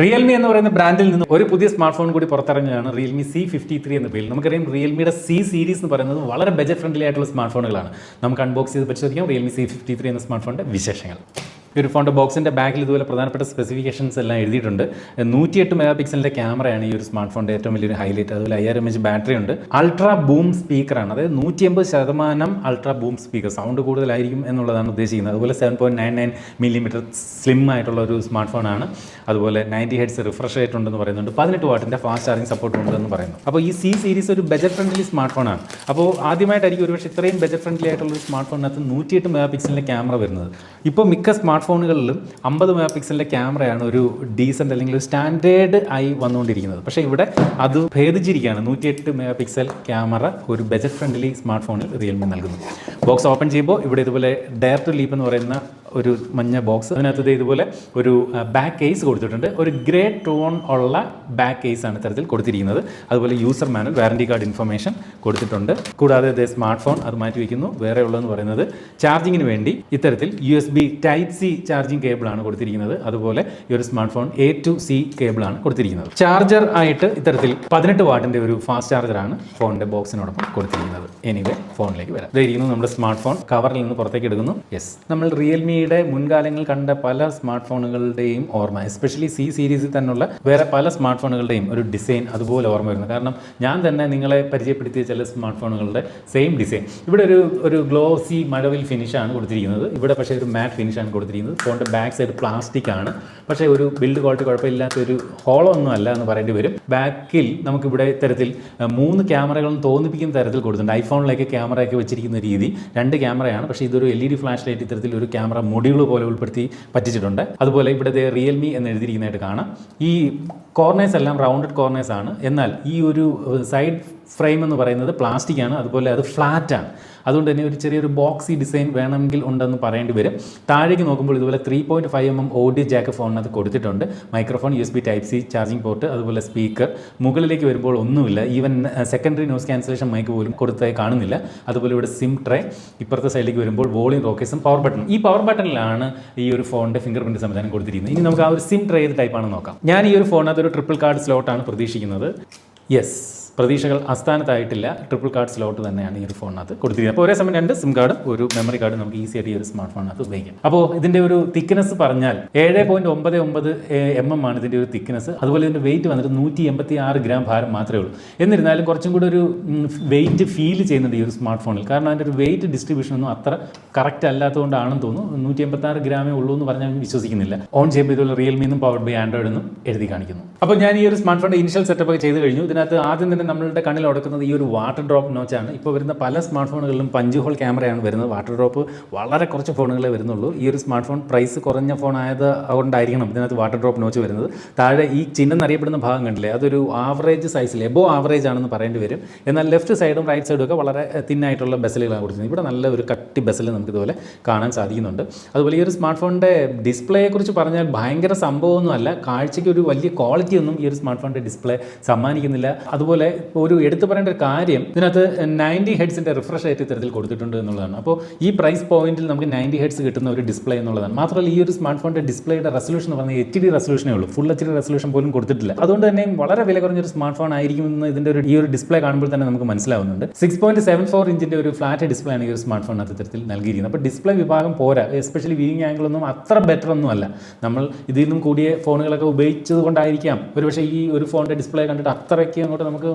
Realme എന്ന് പറയുന്ന ബ്രാൻഡിൽ നിന്ന് ഒരു പുതിയ സ്മാർട്ട് ഫോൺ കൂടി പുറത്തിറങ്ങുകയാണ് റിയൽമി C53 എന്ന പേരിൽ. നമുക്കറിയാം റിയൽമിയുടെ C സീരീസ് എന്ന് പറയുന്നത് വളരെ ബജറ്റ് ഫ്രണ്ട്ലി ആയിട്ടുള്ള സ്മാർട്ട് ഫോണുകളാണ്. നമുക്ക് അൺബോക്സ് ചെയ്ത് പരിശോധിക്കാം റിയൽമി C53 എന്ന സ്മാർട്ട് ഫോണിന്റെ വിശേഷങ്ങൾ. ഈ ഒരു ഫോണിൻ്റെ ബോക്സിൻ്റെ ബാക്കിൽ ഇതുപോലെ പ്രധാനപ്പെട്ട സ്പെസിഫിക്കേഷൻസ് എല്ലാം എഴുതിയിട്ടുണ്ട്. 108 മെഗാ പിക്സലിൻ്റെ ക്യാമറയാണ് ഈ ഒരു സ്മാർട്ട് ഫോണിൻ്റെ ഏറ്റവും വലിയൊരു ഹൈലൈറ്റ്. അതുപോലെ 5000 mAh ബാറ്ററി ഉണ്ട്. അൾട്രാ ബൂം സ്പീക്കറാണ്, അതായത് 180% അൾട്രാ ബൂം സ്പീക്കർ, സൗണ്ട് കൂടുതലായിരിക്കും എന്നുള്ളതാണ് ഉദ്ദേശിക്കുന്നത്. അതുപോലെ 7.99 mm സ്ലിം ആയിട്ടുള്ള ഒരു സ്മാർട്ട് ഫോണാണ്. അതുപോലെ 90 Hz റിഫ്രഷ് റേറ്റ് ഉണ്ടെന്ന് പറയുന്നുണ്ട്. 18 വാട്ടിൻ്റെ ഫാസ്റ്റ് ചാർജിങ് സപ്പോർട്ട് ഉണ്ടെന്ന് പറയുന്നു. അപ്പോൾ ഈ C സീരീസ് ഒരു ബജറ്റ് ഫ്രണ്ട്ലി സ്മാർട്ട് ഫോണാണ്. അപ്പോൾ ആദ്യമായിട്ടായിരിക്കും ഒരുപക്ഷെ ഇത്രയും ബജറ്റ് ഫ്രണ്ട്ലി ആയിട്ടുള്ള ഒരു സ്മാർട്ട് ഫോണിനകത്ത് 108 മെഗാ പിക്സലിൻ്റെ ക്യാമറ വരുന്നത്. ഇപ്പോൾ മിക്ക സ്മാർട്ട് ഫോണുകളിലും 50 മെഗാ പിക്സലിൻ്റെ ക്യാമറയാണ് ഒരു ഡീസൻറ്റ് അല്ലെങ്കിൽ ഒരു സ്റ്റാൻഡേർഡ് ആയി വന്നുകൊണ്ടിരിക്കുന്നത്. പക്ഷേ ഇവിടെ അത് ഭേദിച്ചിരിക്കുകയാണ്. 108 മെഗാ പിക്സൽ ക്യാമറ ഒരു ബജറ്റ് ഫ്രണ്ട്ലി സ്മാർട്ട് ഫോണിൽ റിയൽമി നൽകുന്നു. ബോക്സ് ഓപ്പൺ ചെയ്യുമ്പോൾ ഇവിടെ ഇതുപോലെ ഡയർ ടു ലീപ്പ് എന്ന് പറയുന്ന ഒരു മഞ്ഞ ബോക്സ്, അതിനകത്ത് ഇതുപോലെ ഒരു ബാക്ക് കേസ് കൊടുത്തിട്ടുണ്ട്. ഒരു ഗ്രേ ടോൺ ഉള്ള ബാക്ക് കേസാണ് ഇത്തരത്തിൽ കൊടുത്തിരിക്കുന്നത്. അതുപോലെ user manual, warranty card information കൊടുത്തിട്ടുണ്ട്. കൂടാതെ സ്മാർട്ട് ഫോൺ അത് മാറ്റി വയ്ക്കുന്നു. വേറെ ഉള്ളതെന്ന് പറയുന്നത് ചാർജിങ്ങിന് വേണ്ടി ഇത്തരത്തിൽ USB Type-C ചാർജിങ് കേബിളാണ് കൊടുത്തിരിക്കുന്നത്. അതുപോലെ ഈ ഒരു smart phone A to C കേബിളാണ് കൊടുത്തിരിക്കുന്നത്. ചാർജർ ആയിട്ട് ഇത്തരത്തിൽ 18 വാട്ടിൻ്റെ ഒരു ഫാസ്റ്റ് ചാർജറാണ് ഫോണിൻ്റെ ബോക്സിനോടൊപ്പം കൊടുത്തിരിക്കുന്നത്. എനിവേ ഫോണിലേക്ക് വരാം. ഇതായിരിക്കുന്നു നമ്മുടെ സ്മാർട്ട് ഫോൺ. കവറിൽ നിന്ന് പുറത്തേക്ക് എടുക്കുന്നു. യെസ്, നമ്മൾ റിയൽമി മുൻകാലങ്ങളിൽ കണ്ട പല സ്മാർട്ട് ഫോണുകളുടെയും ഓർമ്മ, എസ്പെഷ്യലി C സീരീസിൽ തന്നെയുള്ള വേറെ പല സ്മാർട്ട് ഫോണുകളുടെയും ഒരു ഡിസൈൻ അതുപോലെ ഓർമ്മ വരുന്നു. കാരണം ഞാൻ തന്നെ നിങ്ങളെ പരിചയപ്പെടുത്തിയ ചില സ്മാർട്ട് ഫോണുകളുടെ സെയിം ഡിസൈൻ. ഇവിടെ ഒരു ഗ്ലോസി മഴവിൽ ഫിനിഷാണ് കൊടുത്തിരിക്കുന്നത്. ഇവിടെ പക്ഷേ ഒരു മാറ്റ് ഫിനിഷാണ് കൊടുത്തിരിക്കുന്നത്. ഫോണിൻ്റെ ബാക്ക് സൈഡ് പ്ലാസ്റ്റിക് ആണ്, പക്ഷേ ഒരു ബിൽഡ് ക്വാളിറ്റി കുഴപ്പമില്ലാത്ത ഒരു ഹോളോ ഒന്നും അല്ല എന്ന് പറയേണ്ടി വരും. ബാക്കിൽ നമുക്കിവിടെ ഇത്തരത്തിൽ 3 ക്യാമറകളും തോന്നിപ്പിക്കുന്ന തരത്തിൽ കൊടുത്തിട്ടുണ്ട്. ഐഫോണിലേക്ക് ക്യാമറയൊക്കെ വെച്ചിരിക്കുന്ന രീതി 2 ക്യാമറയാണ്, പക്ഷേ ഇതൊരു LED ഫ്ലാഷ് ലൈറ്റ് ഇത്തരത്തിൽ ഒരു ക്യാമറ മൊഡ്യൂൾ പോലെ ഉൾപ്പെടുത്തി പറ്റിച്ചിട്ടുണ്ട്. അതുപോലെ ഇവിടെ റിയൽമി എന്ന് എഴുതിയിരിക്കുന്നതായിട്ട് കാണാം. ഈ കോർണേഴ്സ് എല്ലാം റൗണ്ടഡ് കോർണേഴ്സ് ആണ്. എന്നാൽ ഈ ഒരു സൈഡ് ഫ്രെയിം എന്ന് പറയുന്നത് പ്ലാസ്റ്റിക് ആണ്. അതുപോലെ അത് ഫ്ലാറ്റ് ആണ്. അതുകൊണ്ട് തന്നെ ഒരു ചെറിയൊരു ബോക്സി ഡിസൈൻ വേണമെങ്കിൽ ഉണ്ടെന്ന് പറയേണ്ടി വരും. താഴേക്ക് നോക്കുമ്പോൾ ഇതുപോലെ 3.5 mm ഓഡിയോ ജാക്ക് ഫോണിനകത്ത് കൊടുത്തിട്ടുണ്ട്. Microphone, USB Type-C charging port, അതുപോലെ സ്പീക്കർ. മുകളിലേക്ക് വരുമ്പോൾ ഒന്നുമില്ല. Even secondary noise cancellation mic പോലും കൊടുത്തായി കാണുന്നില്ല. അതുപോലെ ഇവിടെ സിം ട്രേ. ഇപ്പുറത്തെ സൈഡിലേക്ക് വരുമ്പോൾ വോളിയം റോക്കേഴ്സും പവർ ബട്ടൺ. ഈ പവർ ബട്ടണിലാണ് ഈ ഒരു ഫോണിൻ്റെ ഫിംഗർ പ്രിന്റ് സംവിധാനം കൊടുത്തിരിക്കുന്നത്. ഇനി നമുക്ക് ആ ഒരു സിം ട്രേ ഏത് ടൈപ്പാണെന്ന് നോക്കാം. ഞാൻ ഈ ഒരു ഫോണിനകത്ത് ഒരു ട്രിപ്പിൾ കാർഡ് സ്ലോട്ടാണ് പ്രതീക്ഷിക്കുന്നത്. യെസ്, പ്രതീക്ഷകൾ അസ്ഥാനത്തായിട്ടില്ല. ട്രിപ്പിൾ കാർഡ് സ്ലോട്ട് തന്നെയാണ് ഈ ഒരു ഫോണിനകത്ത് കൊടുത്തിരിക്കുന്നത്. അപ്പോൾ ഒരേ സമയം 2 സിം കാർഡും ഒരു മെമ്മറി കാർഡും നമുക്ക് ഈസി ആയിട്ട് ഈ ഒരു സ്മാർട്ട് ഫോണിനകത്ത് ഉപയോഗിക്കാം. അപ്പോൾ ഇതിൻ്റെ ഒരു തിക്നെസ് പറഞ്ഞാൽ 7.99 mm ആണ് ഇതിൻ്റെ ഒരു തിക്നെസ്. അതുപോലെ ഇതിൻ്റെ വെയിറ്റ് വന്നിട്ട് 186 ഗ്രാം ഭാരം മാത്രമേ ഉള്ളൂ. എന്നിരുന്നാലും കുറച്ചും കൂടി ഒരു വെയിറ്റ് ഫീൽ ചെയ്യുന്നുണ്ട് ഈ ഒരു സ്മാർട്ട് ഫോണിൽ. കാരണം അതിൻ്റെ ഒരു വെയിറ്റ് ഡിസ്ട്രിബ്യൂഷൻ ഒന്നും അത്ര കറക്റ്റ് അല്ലാത്തതുകൊണ്ടാണെന്ന് തോന്നുന്നു. 186 ഗ്രാമേ ഉള്ളൂ എന്ന് പറഞ്ഞാൽ വിശ്വസിക്കുന്നില്ല. ഓൺ ചെയ്യുമ്പോൾ ഇതുപോലെ റിയൽമി എന്നും പവർഡ് ബൈ ആൻഡ്രോയിഡ് എന്നും എഴുതി കാണിക്കുന്നു. അപ്പോൾ ഞാൻ ഈ ഒരു സ്മാർട്ട് ഫോണിൻ്റെ ഇനിഷ്യൽ സെറ്റപ്പ് ഒക്കെ ചെയ്ത് കഴിഞ്ഞു. ഇതിനകത്ത് ആദ്യം തന്നെ നമ്മളുടെ കണ്ണിൽ ഉടക്കുന്നത് ഈ ഒരു വാട്ടർ ഡ്രോപ്പ് നോച്ചാണ്. ഇപ്പോൾ വരുന്ന പല സ്മാർട്ട് ഫോണുകളിലും 5 ഹോൾ ക്യാമറയാണ് വരുന്നത്. വാട്ടർ ഡ്രോപ്പ് വളരെ കുറച്ച് ഫോണുകളെ വരുന്നുള്ളൂ. ഈ ഒരു സ്മാർട്ട് ഫോൺ പ്രൈസ് കുറഞ്ഞ ഫോൺ ആയതുകൊണ്ടായിരിക്കണം ഇതിനകത്ത് വാട്ടർ ഡ്രോപ്പ് നോച്ച് വരുന്നത്. താഴെ ഈ ചിഹ്നം അറിയപ്പെടുന്ന ഭാഗം കണ്ടില്ലേ, അതൊരു ആവറേജ് സൈസിൽ എബോ ആവറേജ് ആണെന്ന് പറയേണ്ടി വരും. എന്നാൽ ലെഫ്റ്റ് സൈഡും റൈറ്റ് സൈഡും ഒക്കെ വളരെ തിന്നായിട്ടുള്ള ബെസലുകളാണ് കൊടുത്തിരുന്നത്. ഇവിടെ നല്ല ഒരു കട്ടി ബെസൽ നമുക്ക് ഇതുപോലെ കാണാൻ സാധിക്കുന്നുണ്ട്. അതുപോലെ ഈ ഒരു സ്മാർട്ട് ഫോണിൻ്റെ ഡിസ്പ്ലേയെക്കുറിച്ച് പറഞ്ഞാൽ ഭയങ്കര സംഭവമൊന്നുമല്ല. കാഴ്ചയ്ക്ക് ഒരു വലിയ ക്വാളിറ്റി ഒന്നും ഈ ഒരു സ്മാർട്ട് ഫോണിൻ്റെ ഡിസ്പ്ലേ സമ്മാനിക്കുന്നില്ല. അതുപോലെ ഒരു എടുത്തു പറയേണ്ട ഒരു കാര്യം, ഇതിനകത്ത് 90 Hz റിഫ്രഷ് റേറ്റ് ഇത്തരത്തിൽ കൊടുത്തിട്ടുണ്ട് എന്നുള്ളതാണ്. അപ്പോൾ ഈ പ്രൈസ് പോയിന്റിൽ നമുക്ക് 90 Hz കിട്ടുന്ന ഒരു ഡിസ്പ്ലേ എന്നുള്ളതാണ്. മാത്രമല്ല ഈ ഒരു സ്മാർട്ട് ഫോണിൻ്റെ ഡിസ്പ്ലേയുടെ റെസൊല്യൂഷൻ എന്ന് പറഞ്ഞാൽ HD റെസൊല്യൂഷനേ ഉള്ളൂ. ഫുൾ HD റെസൊല്യൂഷൻ പോലും കൊടുത്തിട്ടില്ല. അതുകൊണ്ട് തന്നെ വളരെ വില കുറഞ്ഞൊരു സ്മാർട്ട് ഫോൺ ആയിരിക്കും എന്ന് ഇതിൻ്റെ ഈ ഒരു ഡിസ്പ്ലേ കാണുമ്പോൾ തന്നെ നമുക്ക് മനസ്സിലാവുന്നുണ്ട്. 6.74 ഇഞ്ചിൻ്റെ ഒരു ഫ്ലാറ്റ് ഡിസ്പ്ലേ ആണ് ഈ ഒരു സ്മാർട്ട് ഫോണിനകത്ത് ഇത്തരത്തിൽ നൽകിയിരിക്കുന്നത്. അപ്പോൾ ഡിസ്പ്ലേ വിഭാഗം പോരാ. എസ്പെഷ്യലി വ്യൂയിങ് ആംഗിളൊന്നും അത്ര ബെറ്റർ ഒന്നും അല്ല. നമ്മൾ ഇതിൽ നിന്നും കൂടിയ ഫോണുകളൊക്കെ ഉപയോഗിച്ചത് കൊണ്ടായിരിക്കാം ഒരുപക്ഷെ ഈ ഒരു ഫോണിൻ്റെ ഡിസ്പ്ലേ കണ്ടിട്ട് അത്രയ്ക്ക് നമുക്ക്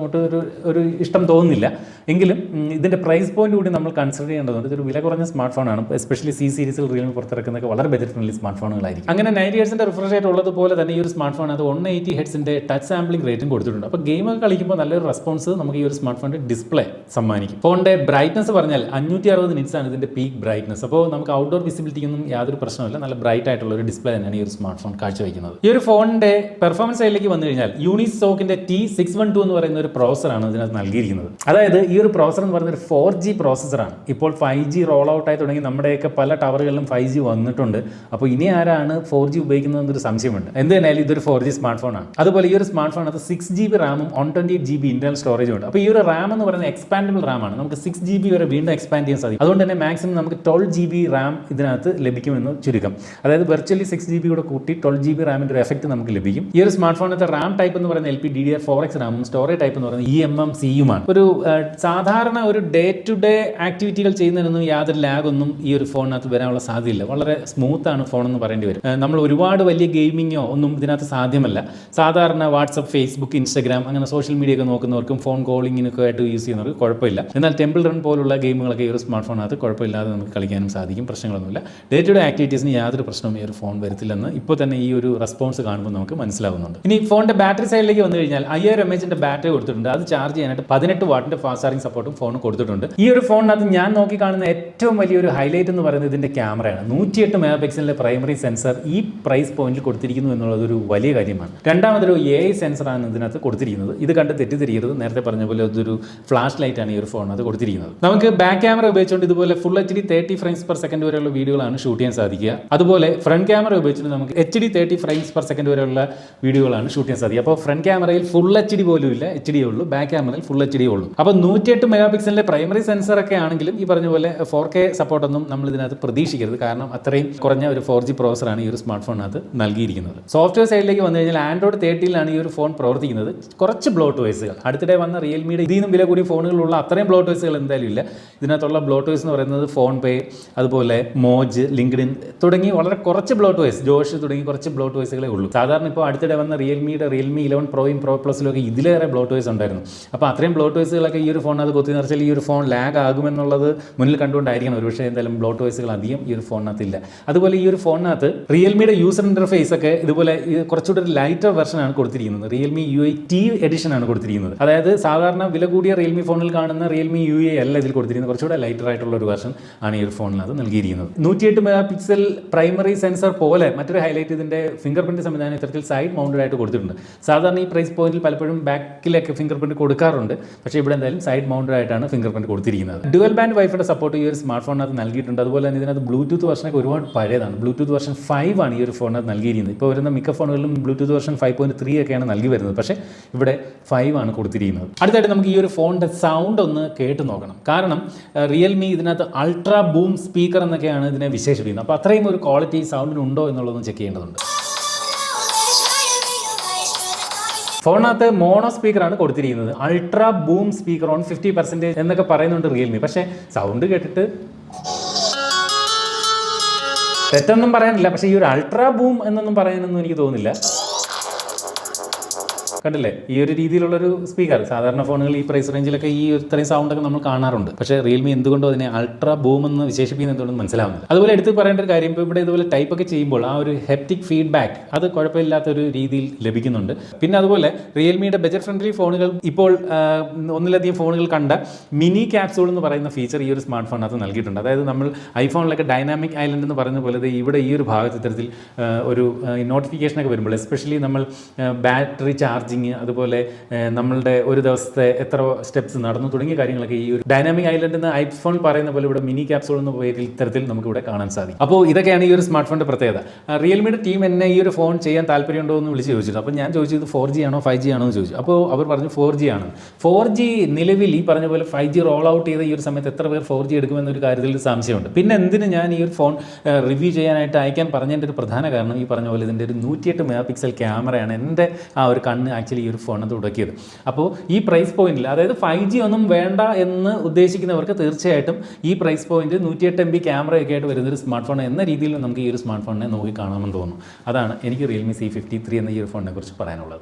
ഒരു ഇഷ്ടം തോന്നുന്നില്ല. എങ്കിലും ഇതിൻ്റെ പ്രൈസ് പോയിന്റ് കൂടി നമ്മൾ കൺസിഡർ ചെയ്യേണ്ടതുണ്ട്. ഇതൊരു വില കുറഞ്ഞ സ്മാർട്ട് ഫോണാണ്. എസ്പെഷ്യലി C സീരീസിൽ റിയൽമി പുറത്തിറക്കുന്നതൊക്കെ വളരെ ബജറ്റ് ഫ്രണ്ട്ലി സ്മാർട്ട് ഫോണുകളായിരിക്കും. അങ്ങനെ 90 Hz റിഫ്രഷ് റേറ്റ് ഉള്ളതുപോലെ തന്നെ ഈ ഒരു സ്മാർട്ട് ഫോൺ അത് 180 Hz ടച്ച് സാമ്പിളിംഗ് റേറ്റും കൊടുത്തിട്ടുണ്ട്. അപ്പോൾ ഗെയിമൊക്കെ കളിക്കുമ്പോൾ നല്ലൊരു റെസ്പോൺസ് നമുക്ക് ഈ ഒരു സ്മാർട്ട് ഫോണിൻ്റെ ഡിസ്പ്ലേ സമ്മാനിക്കും. ഫോണിൻ്റെ ബ്രൈറ്റ്നസ് പറഞ്ഞാൽ 560 nits ആണ് ഇതിൻ്റെ പീക്ക് ബ്രൈറ്റ്നസ്. അപ്പോൾ നമുക്ക് ഔട്ട്ഡോർ വിസിബിലിറ്റിക്കൊന്നും യാതൊരു പ്രശ്നമില്ല. നല്ല ബ്രൈറ്റ് ആയിട്ടുള്ള ഒരു ഡിസ്പ്ലേ തന്നെയാണ് ഈ ഒരു സ്മാർട്ട് ഫോൺ കാഴ്ചവെക്കുന്നത്. ഈ ഒരു ഫോണിൻ്റെ പെർഫോമൻസ് സൈഡിലേക്ക് വന്നു കഴിഞ്ഞാൽ യൂണിസോക്കിൻ്റെ T612 എന്ന് പറയുന്ന ഒരു പ്രോസറാണ് ഇതിനകത്ത് നൽകിയിരിക്കുന്നത്. അതായത് ഈ ഒരു പ്രോസർ എന്ന് പറയുന്നത് 4G പ്രോസസ്സറാണ്. ഇപ്പോൾ 5G റോൾ ഔട്ടായി തുടങ്ങി നമ്മുടെയൊക്കെ പല ടവറുകളിലും 5G വന്നിട്ടുണ്ട്. അപ്പോൾ ഇനി ആരാണ് 4G ഉപയോഗിക്കുന്നതെന്നൊരു സംശയമുണ്ട്. എന്ത് തന്നെയാലും ഇതൊരു 4G സ്മാർട്ട് ഫോണാണ്. അതുപോലെ ഈ ഒരു സ്മാർട്ട് ഫോണത്ത് 6GB റാമും 128GB ഇന്റർണൽ സ്റ്റോറേജും ഉണ്ട്. അപ്പോൾ ഈ ഒരു റാം എന്ന് പറയുന്നത് എക്സ്പാൻഡബിൾ റാമാണ്. നമുക്ക് 6GB വരെ വീണ്ടും എക്സ്പാൻഡ് ചെയ്യാൻ സാധിക്കും. അതുകൊണ്ട് തന്നെ മാക്സിമം നമുക്ക് 12GB റാം ഇതിനകത്ത് ലഭിക്കുമെന്ന് ചുരുക്കം. അതായത് വെർച്വലി 6GB കൂടെ കൂട്ടി 12GB റാമിൻ്റെ ഒരു എഫക്റ്റ് നമുക്ക് ലഭിക്കും. ഈ ഒരു സ്മാർട്ട് ഫോണിനകത്ത് റാം ടൈപ്പ് എന്ന് പറയുന്നത് LPDDR4X റാമും സ്റ്റോറേജ് ടൈപ്പ് എന്ന് പറയുന്നത് eMMC-യുമാണ്. ഒരു സാധാരണ ഒരു ഡേ ടു ഡേ ആക്ടിവിറ്റികൾ ചെയ്യുന്നതിനൊന്നും യാതൊരു ലാഗൊന്നും ഈ ഒരു ഫോണിനകത്ത് വരാനുള്ള സാധ്യതയില്ല. വളരെ സ്മൂത്താണ് ഫോൺ എന്ന് പറയേണ്ടി വരും. നമ്മൾ ഒരുപാട് വലിയ ഗെയിമിങ്ങോ ഒന്നും ഇതിനകത്ത് സാധ്യമല്ല. സാധാരണ വാട്സപ്പ്, ഫേസ്ബുക്ക്, ഇൻസ്റ്റാഗ്രാം അങ്ങനെ സോഷ്യൽ മീഡിയ ഒക്കെ നോക്കുന്നവർക്കും ഫോൺ കോളിങ്ങിനൊക്കെ ആയിട്ട് യൂസ് ചെയ്യുന്നവർക്ക് കുഴപ്പമില്ല. എന്നാൽ ടെമ്പിൾ റൺ പോലുള്ള ഗെയിമുകളൊക്കെ ഈ ഒരു സ്മാർട്ട് ഫോണിനകത്ത് കുഴപ്പമില്ലാതെ നമുക്ക് കളിക്കാനും സാധിക്കും. പ്രശ്നങ്ങളൊന്നുമില്ല. ഡേ ടു ഡേ ആക്ടിവിറ്റീസിന് യാതൊരു പ്രശ്നവും ഈ ഒരു ഫോൺ വരത്തില്ലെന്ന് ഇപ്പോൾ തന്നെ ഈ ഒരു റെസ്പോൺസ് കാണുമ്പോൾ നമുക്ക് മനസ്സിലാവുന്നുണ്ട്. ഇനി ഫോണിന്റെ ബാറ്ററി സൈഡിലേക്ക് വന്നു കഴിഞ്ഞാൽ 5000 mAh ബാറ്ററി കൊടുത്തിട്ടുണ്ട്. അത് ചാർജ് ചെയ്യാനായിട്ട് 18 വാട്ടിന്റെ ഫാസ്റ്റ് ചാർജിംഗ് സപ്പോർട്ടും ഫോൺ കൊടുത്തിട്ടുണ്ട്. ഈ ഒരു ഫോണിനകത്ത് ഞാൻ നോക്കി കാണുന്ന ഏറ്റവും വലിയൊരു ഹൈലൈറ്റ് എന്ന് പറയുന്നത് ഇതിന്റെ ക്യാമറയാണ്. 108 മെഗാപിക്സലിന്റെ പ്രൈമറി സെൻസർ ഈ പ്രൈസ് പോയിന്റിൽ കൊടുത്തിരിക്കുന്നു എന്നുള്ളത് ഒരു വലിയ കാര്യമാണ്. രണ്ടാമതൊരു AI സെൻസറാണ് ഇതിനകത്ത് കൊടുത്തിരിക്കുന്നത്. ഇത് കണ്ട് തെറ്റിദ്ധരിക്കരുത്. നേരത്തെ പറഞ്ഞ പോലെ അതൊരു ഫ്ലാഷ് ലൈറ്റ് ആണ് ഈ ഒരു ഫോണിനകത്ത് കൊടുത്തിരിക്കുന്നത്. നമുക്ക് ബാക്ക് ക്യാമറ ഉപയോഗിച്ചുകൊണ്ട് ഇതുപോലെ full HD 30 frames per second വരെയുള്ള വീഡിയോകളാണ് ഷൂട്ട് ചെയ്യാൻ സാധിക്കുക. അതുപോലെ ഫ്രണ്ട് ക്യാമറ ഉപയോഗിച്ചിട്ട് നമുക്ക് HD 30 frames per second വരെയുള്ള വീഡിയോകളാണ് ഷൂട്ട് ചെയ്യാൻ സാധിക്കുക. അപ്പോൾ ഫ്രണ്ട് ക്യാമറയിൽ ഫുൾ HD പോലും ഇല്ല, HD ഉള്ളൂ. ബാക്ക് ക്യാമറയിൽ ഫുൾ HD ഉള്ളൂ. അപ്പോൾ 108 മെഗാപിക്സലിന്റെ പ്രൈമറി സെൻസർ ഒക്കെ ആണെങ്കിലും ഈ പറഞ്ഞ പോലെ 4K സപ്പോർട്ടൊന്നും നമ്മൾ ഇതിനകത്ത് പ്രതീക്ഷിക്കരുത്. കാരണം അത്രയും കുറഞ്ഞ ഒരു 4G പ്രോസറാണ് ഈ ഒരു സ്മാർട്ട് ഫോണിനകത്ത് നൽകിയിരിക്കുന്നത്. സോഫ്റ്റ്വെയർ സൈഡിലേക്ക് വന്നു കഴിഞ്ഞാൽ Android 13 ഈ ഒരു ഫോൺ പ്രവർത്തിക്കുന്നത്. കുറച്ച് ബ്ലോട്ട്വേഴ്സുകൾ അടുത്തിടെ വന്ന റിയൽമിയുടെ ഇതിൽ നിന്നും വില കൂടിയ ഫോണുകളുള്ള അത്രയും ബ്ലോട്ട്വേഴ്സുകൾ എന്തായാലും ഇല്ല. ഇതിനകത്തുള്ള ബ്ലോട്ട്വേഴ്സ് എന്ന് പറയുന്നത് ഫോൺ പേ, അതുപോലെ മോജ്, ലിങ്ക്ഡിൻ തുടങ്ങി വളരെ കുറച്ച് ബ്ലോട്ട്വേഴ്സ്, ജോഷ് തുടങ്ങി കുറച്ച് ബ്ലോട്ട്വേഴ്സുകളേ ഉള്ളൂ. സാധാരണ ഇപ്പോൾ അടുത്തിടെ വന്ന റിയൽമി 11 പ്രോയും പ്രോ പ്ലസിലൊക്കെ ഇതിലേറെ ബ്ലോട്ട്വേഴ്സ് ഉണ്ടായിരുന്നു. അപ്പോൾ അത്രയും ബ്ലോട്ട്വേഴ്സുകളൊക്കെ ഈ ഒരു ഫോണിനകത്ത് കൊത്തി നിറച്ചാൽ ഈ ഒരു ഫോൺ ലാഗ് ആകുമെന്നുള്ളത് മുന്നിൽ കണ്ടുകൊണ്ടായിരിക്കണം. ഒരു പക്ഷേ എന്തായാലും ബ്ലോട്ട്വേഴ്സുകൾ അധികം ഈ ഒരു ഫോണിനകത്തില്ല. അതുപോലെ ഈ ഒരു ഫോണിനകത്ത് റിയൽമിയുടെ യൂസർ ഇന്റർഫേസ് ഒക്കെ ഇതുപോലെ കുറച്ചുകൂടി ഒരു ലൈറ്റർ വെർഷനാണ് കൊടുത്തിരിക്കുന്നത്. റിയൽമി UI T എഡിഷൻ ആണ് കൊടുത്തിരിക്കുന്നത്. അതായത് സാധാരണ വില കൂടിയ റിയൽമി ഫോണിൽ കാണുന്ന റിയൽമി UI അല്ല ഇതിൽ കൊടുത്തിരിക്കുന്നത്. കുറച്ചുകൂടെ ലൈറ്റർ ആയിട്ടുള്ള ഒരു വെർഷൻ ആണ് ഈ ഒരു ഫോണിനകത്ത് നൽകിയിരിക്കുന്നത്. 108 മെഗാപിക്സൽ പ്രൈമറി സെൻസർ പോലെ മറ്റൊരു ഹൈലൈറ്റ് ഇതിന്റെ ഫിംഗർ പ്രിന്റ് സംവിധാനം ഇത്തരത്തിൽ സൈഡ് മൗണ്ടഡ് ആയിട്ട് കൊടുത്തിട്ടുണ്ട്. സാധാരണ ഈ പ്രൈസ് പോയിന്റിൽ പലപ്പോഴും ബാക്കിലൊക്കെ ഫിംഗർ പ്രിന്റ് കൊടുക്കാറുണ്ട്. പക്ഷേ ഇവിടെ എന്തായാലും സൈഡ് മൗണ്ടഡ് ആയിട്ടാണ് ഫിംഗർ പ്രിന്റ് കൊടുത്തിരിക്കുന്നത്. ഡുവൽ ബാൻഡ് വൈഫൈയുടെ സപ്പോർട്ട് ഈ ഒരു സ്മാർട്ട് ഫോണിനകത്ത് നൽകിയിട്ടുണ്ട്. അതുപോലെ തന്നെ ഇതിനകത്ത് ബ്ലൂടൂത്ത് വെർഷനൊക്കെ ഒരുപാട് പഴയതാണ്. ബ്ലൂടൂത്ത് വെർഷൻ 5 ആണ് ഈ ഒരു ഫോണിനകത്ത് നൽകിയിരിക്കുന്നത്. ഇപ്പോൾ വരുന്ന മിക്ക ഫോണുകളിലും ബ്ലൂടൂത്ത് വെർഷൻ 5.3 ഒക്കെയാണ് നൽകി വരുന്നത്. പക്ഷേ ഇവിടെ 5 ആണ് കൊടുത്തിരിക്കുന്നത്. അടുത്തായിട്ട് നമുക്ക് ഈ ഒരു ഫോണിന്റെ സൗണ്ട് ഒന്ന് കേട്ട് നോക്കണം. കാരണം റിയൽമി ഇതിനകത്ത് അൾട്രാ ബൂം സ്പീക്കർ എന്നൊക്കെയാണ് ഇതിനെ വിശേഷിപ്പിക്കുന്നത്. അപ്പോൾ അത്രയും ഒരു ക്വാളിറ്റി സൗണ്ടിനുണ്ടോ എന്നുള്ളതൊന്ന് ചെക്ക് ചെയ്യേണ്ടതുണ്ട്. ഫോണിനകത്ത് മോണോ സ്പീക്കറാണ് കൊടുത്തിരിക്കുന്നത്. അൾട്രാ ബൂം സ്പീക്കർ ഓൺ 50% എന്നൊക്കെ പറയുന്നുണ്ട് റിയൽമി. പക്ഷേ സൗണ്ട് കേട്ടിട്ട് തെറ്റൊന്നും പറയാനില്ല. പക്ഷേ ഈ ഒരു അൾട്രാ ബൂം എന്നൊന്നും പറയാനൊന്നും എനിക്ക് തോന്നുന്നില്ല. കണ്ടില്ലേ, ഈ ഒരു രീതിയിലുള്ളൊരു സ്പീക്കർ സാധാരണ ഫോണുകൾ ഈ പ്രൈസ് റേഞ്ചിലൊക്കെ ഈ ഇത്രയും സൗണ്ടൊക്കെ നമ്മൾ കാണാറുണ്ട്. പക്ഷേ റിയൽമി എന്തുകൊണ്ടോ അതിനെ അൾട്രാ ബൂം എന്ന് വിശേഷിപ്പിക്കുന്നത് എന്തുകൊണ്ടെന്ന് മനസ്സിലാവുന്നില്ല. അതുപോലെ എടുത്ത് പറയേണ്ട ഒരു കാര്യം, ഇപ്പോൾ ഇവിടെ ഇതുപോലെ ടൈപ്പ് ഒക്കെ ചെയ്യുമ്പോൾ ആ ഒരു ഹെപ്റ്റിക് ഫീഡ്ബാക്ക് അത് കുഴപ്പമില്ലാത്തൊരു രീതിയിൽ ലഭിക്കുന്നുണ്ട്. പിന്നെ അതുപോലെ റിയൽമിയുടെ ബജറ്റ് ഫ്രണ്ട്ലി ഫോണുകൾ ഇപ്പോൾ ഒന്നിലധികം ഫോണുകൾ കണ്ട മിനി ക്യാപ്സൂൾ എന്ന് പറയുന്ന ഫീച്ചർ ഈ ഒരു സ്മാർട്ട് ഫോണിനകത്ത് നൽകിയിട്ടുണ്ട്. അതായത് നമ്മൾ ഐഫോണിലൊക്കെ ഡൈനാമിക് ഐലൻഡ് എന്ന് പറയുന്ന പോലെ ഇവിടെ ഈ ഒരു ഭാഗത്ത് ഇത്തരത്തിൽ ഒരു നോട്ടിഫിക്കേഷനൊക്കെ വരുമ്പോൾ, എസ്പെഷ്യലി നമ്മൾ ബാറ്ററി ചാർജ്, അതുപോലെ നമ്മളുടെ ഒരു ദിവസത്തെ എത്ര സ്റ്റെപ്സ് നടന്നു തുടങ്ങിയ കാര്യങ്ങളൊക്കെ ഈ ഒരു ഡൈനാമിക് ഐലൻഡ് എന്ന് ഐഫോൺ പറയുന്ന പോലെ ഇവിടെ മിനി ക്യാപ്സൂൾ എന്ന പേരിൽ ഇത്തരത്തിൽ നമുക്ക് ഇവിടെ കാണാൻ സാധിക്കും. അപ്പോൾ ഇതൊക്കെയാണ് ഈ ഒരു സ്മാർട്ട് ഫോണിന്റെ പ്രത്യേകത. റിയൽമിയുടെ ടീം എന്നെ ഈ ഒരു ഫോൺ ചെയ്യാൻ താല്പര്യമുണ്ടോ എന്ന് വിളിച്ച് ചോദിച്ചിരുന്നു. അപ്പോൾ ഞാൻ ചോദിച്ചത് 4G ആണോ 5G ആണോ എന്ന് ചോദിച്ചു. അപ്പോൾ അവർ പറഞ്ഞു 4G ആണ്. 4G നിലവിൽ ഈ പറഞ്ഞ പോലെ 5G റോൾ ഔട്ട് ചെയ്ത ഈ ഒരു സമയത്ത് എത്ര പേർ 4G എടുക്കുമെന്നൊരു കാര്യത്തിൽ സംശയമുണ്ട്. പിന്നെ എന്തിന് ഞാൻ ഈ ഒരു ഫോൺ റിവ്യൂ ചെയ്യാനായിട്ട് അയക്കാൻ പറഞ്ഞതിൻ്റെ ഒരു പ്രധാന കാരണം ഈ പറഞ്ഞ പോലെ ഇതിൻ്റെ ഒരു 108 മെഗാപിക്സൽ ക്യാമറയാണ് എൻ്റെ ആ ഒരു കണ്ണ് ആക്ച്വലി ഈ ഒരു ഫോണിനകത്ത് ഉടക്കിയത്. അപ്പോൾ ഈ പ്രൈസ് പോയിന്റിൽ, അതായത് 5G ഒന്നും വേണ്ട എന്ന് ഉദ്ദേശിക്കുന്നവർക്ക് തീർച്ചയായിട്ടും ഈ പ്രൈസ് പോയിന്റ് 108 MB ക്യാമറയൊക്കെ ആയിട്ട് വരുന്നൊരു സ്മാർട്ട് ഫോൺ എന്ന രീതിയിൽ നമുക്ക് ഈ ഒരു സ്മാർട്ട് ഫോണിനെ നോക്കി കാണാമെന്ന് തോന്നുന്നു. അതാണ് എനിക്ക് റിയൽമി C53 എന്ന ഈ ഒരു ഫോണിനെ കുറിച്ച് പറയാനുള്ളത്.